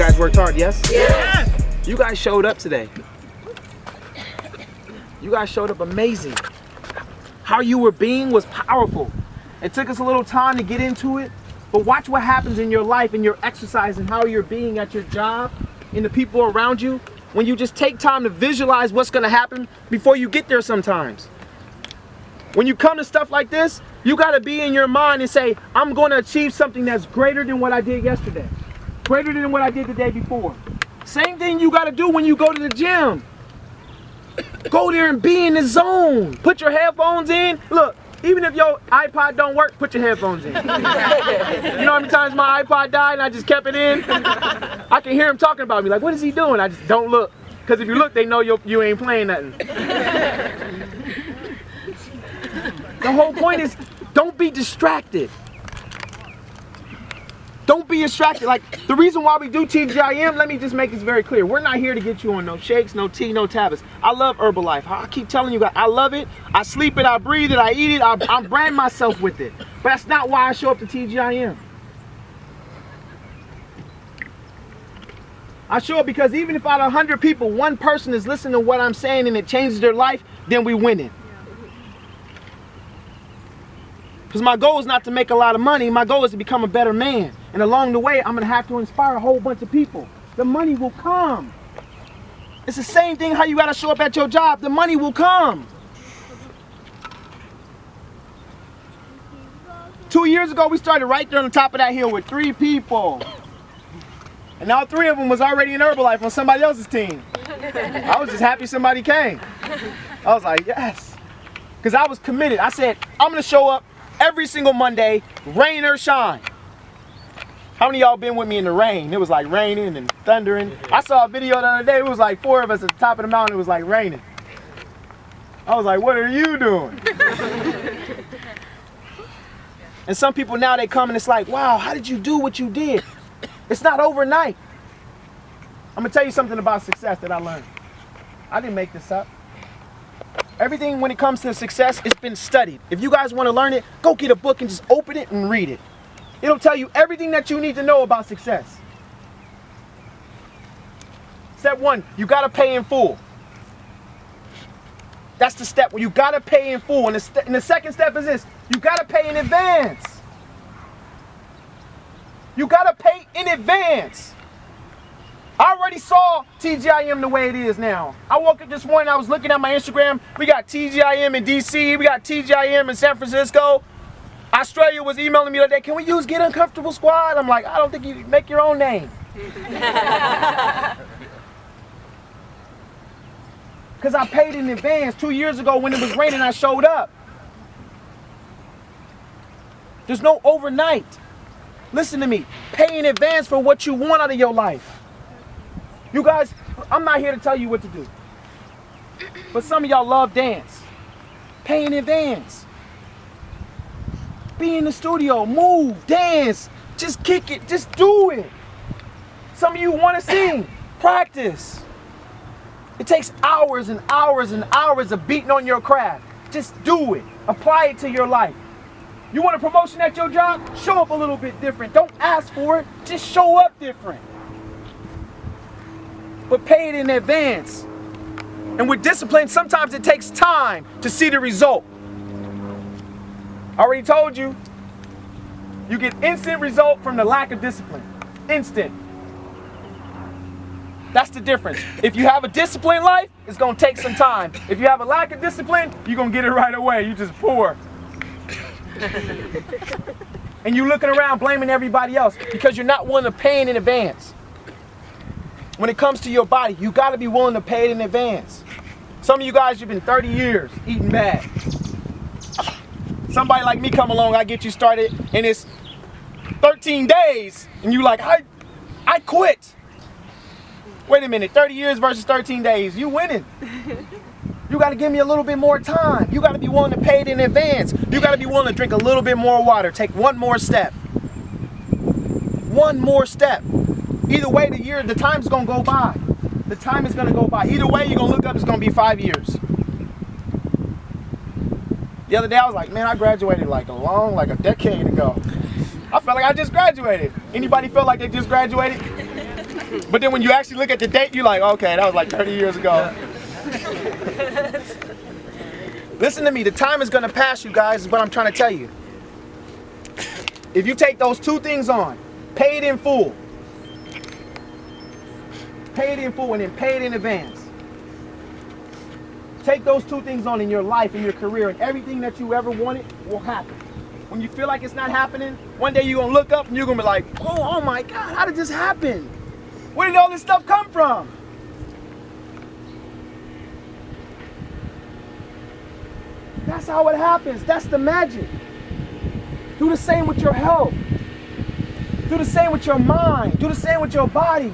guys worked hard, yes? Yes. You guys showed up today. You guys showed up amazing. How you were being was powerful. It took us a little time to get into it, but watch what happens in your life, in your exercise, and how you're being at your job, in the people around you, when you just take time to visualize what's gonna happen before you get there sometimes. When you come to stuff like this, you gotta be in your mind and say, I'm gonna achieve something that's greater than what I did yesterday, greater than what I did the day before. Same thing you gotta do when you go to the gym. Go there and be in the zone. Put your headphones in. Look, even if your iPod don't work, put your headphones in. You know how many times my iPod died and I just kept it in? I can hear him talking about me, like, what is he doing? I just don't look. Because if you look, they know you ain't playing nothing. The whole point is, don't be distracted. Don't be distracted. Like, the reason why we do TGIM, let me just make this very clear. We're not here to get you on no shakes, no tea, no tablets. I love Herbalife. I keep telling you guys, I love it. I sleep it, I breathe it, I eat it. I brand myself with it. But that's not why I show up to TGIM. I show up because even if out of 100 people, one person is listening to what I'm saying and it changes their life, then we win it. Because my goal is not to make a lot of money. My goal is to become a better man. And along the way, I'm going to have to inspire a whole bunch of people. The money will come. It's the same thing how you got to show up at your job. The money will come. 2 years ago, we started right there on the top of that hill with 3 people. And all 3 of them was already in Herbalife on somebody else's team. I was just happy somebody came. I was like, yes. Because I was committed. I said, I'm going to show up every single Monday, rain or shine. How many of y'all been with me in the rain? It was like raining and thundering. I saw a video the other day, it was like 4 of us at the top of the mountain, it was like raining. I was like, what are you doing? And some people now they come and it's like, wow, how did you do what you did? It's not overnight. I'm gonna tell you something about success that I learned. I didn't make this up. Everything when it comes to success, it's been studied. If you guys want to learn it, go get a book and just open it and read it. It'll tell you everything that you need to know about success. Step 1, you got to pay in full. That's the step where you got to pay in full. And the second step is this, you got to pay in advance. You got to pay in advance. I already saw TGIM the way it is now. I woke up this morning, I was looking at my Instagram. We got TGIM in DC, we got TGIM in San Francisco. Australia was emailing me the other day, can we use Get Uncomfortable Squad? I'm like, I don't think you make your own name. Because I paid in advance. 2 years ago when it was raining, I showed up. There's no overnight. Listen to me, pay in advance for what you want out of your life. You guys, I'm not here to tell you what to do. But some of y'all love dance. Pay in advance. Be in the studio, move, dance, just kick it, just do it. Some of you want to sing, practice. It takes hours and hours and hours of beating on your craft. Just do it, apply it to your life. You want a promotion at your job? Show up a little bit different. Don't ask for it, just show up different. But pay it in advance. And with discipline, sometimes it takes time to see the result. I already told you, you get instant result from the lack of discipline. Instant. That's the difference. If you have a disciplined life, it's gonna take some time. If you have a lack of discipline, you're gonna get it right away. You just pour. And you looking around blaming everybody else because you're not willing to pay it in advance. When it comes to your body, you gotta be willing to pay it in advance. Some of you guys, you've been 30 years eating bad. Somebody like me come along, I get you started, and it's 13 days, and you like, I quit. Wait a minute, 30 years versus 13 days, you winning. You gotta give me a little bit more time. You gotta be willing to pay it in advance. You gotta be willing to drink a little bit more water, take one more step. One more step. Either way, the time's gonna go by. The time is gonna go by. Either way, you're gonna look up, it's gonna be 5 years. The other day I was like, man, I graduated like a decade ago. I felt like I just graduated. Anybody feel like they just graduated? But then when you actually look at the date, you're like, okay, that was like 30 years ago. Listen to me, the time is going to pass, you guys, is what I'm trying to tell you. If you take those two things on, pay it in full. Pay it in full and then pay it in advance. Take those two things on in your life, in your career, and everything that you ever wanted will happen. When you feel like it's not happening, one day you're going to look up and you're going to be like, oh my God, how did this happen? Where did all this stuff come from? That's how it happens. That's the magic. Do the same with your health. Do the same with your mind. Do the same with your body.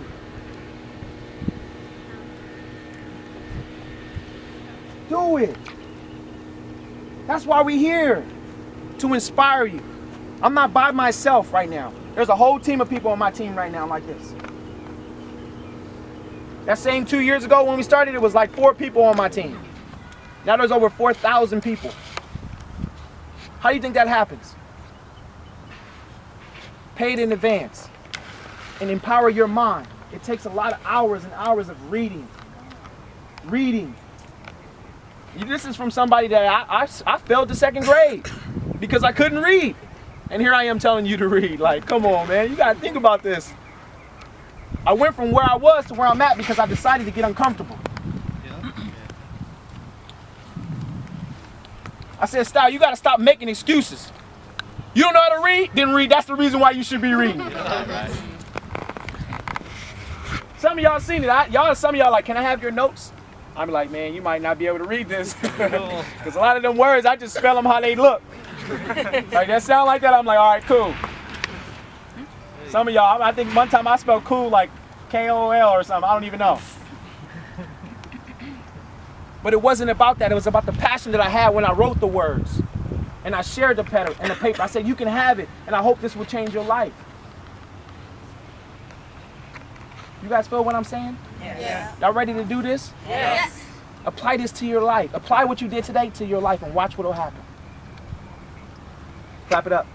Do it. That's why we're here, to inspire you. I'm not by myself right now. There's a whole team of people on my team right now like this. That same 2 years ago when we started, it was like 4 people on my team. Now there's over 4,000 people. How do you think that happens? Pay it in advance and empower your mind. It takes a lot of hours and hours of reading. This is from somebody that I failed the 2nd grade because I couldn't read. And here I am telling you to read. Like, come on, man. You got to think about this. I went from where I was to where I'm at because I decided to get uncomfortable. I said, Style, you got to stop making excuses. You don't know how to read? Then read. That's the reason why you should be reading. Some of y'all seen it. Some of y'all like, can I have your notes? I'm like, man, you might not be able to read this. Because a lot of them words, I just spell them how they look. Like, that sound like that? I'm like, all right, cool. Some of y'all, I think one time I spelled cool like K-O-L or something. I don't even know. But it wasn't about that. It was about the passion that I had when I wrote the words. And I shared the paper. I said, you can have it. And I hope this will change your life. You guys feel what I'm saying? Yes. Y'all ready to do this? Yes. Apply this to your life. Apply what you did today to your life and watch what will happen. Clap it up.